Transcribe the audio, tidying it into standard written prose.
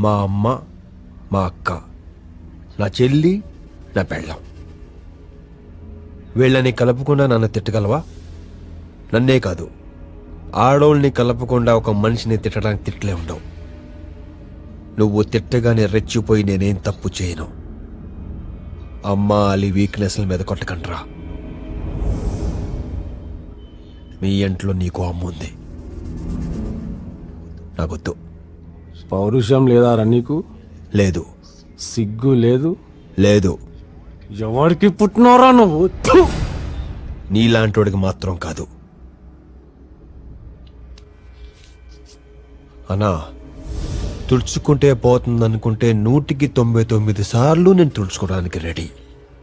మా అమ్మ, మా అక్క, నా చెల్లి, నా పెళ్ళం. వీళ్ళని కలపకుండా నన్ను తిట్టగలవా? నన్నే కాదు, ఆడోళ్ళని కలపకుండా ఒక మనిషిని తిట్టడానికి తిట్టలే ఉండవు. నువ్వు తిట్టగానే రెచ్చిపోయి నేనేం తప్పు చేయను. అమ్మ అలి వీక్నెస్ల మీద కొట్టకండ్రా. మీ ఇంట్లో నీకు అమ్ముంది, నాకొద్దు. పౌరుషం లేదారా నీకు? లేదు. సిగ్గు లేదు? లేదు. ఎవరికి పుట్టినోరా నువ్వు? థు! నీలాంటోడికి మాత్రం కాదు. అన్నా, తుడుచుకుంటే పోతుందనుకుంటే 199 సార్లు నేను తుడుచుకోవడానికి రెడీ.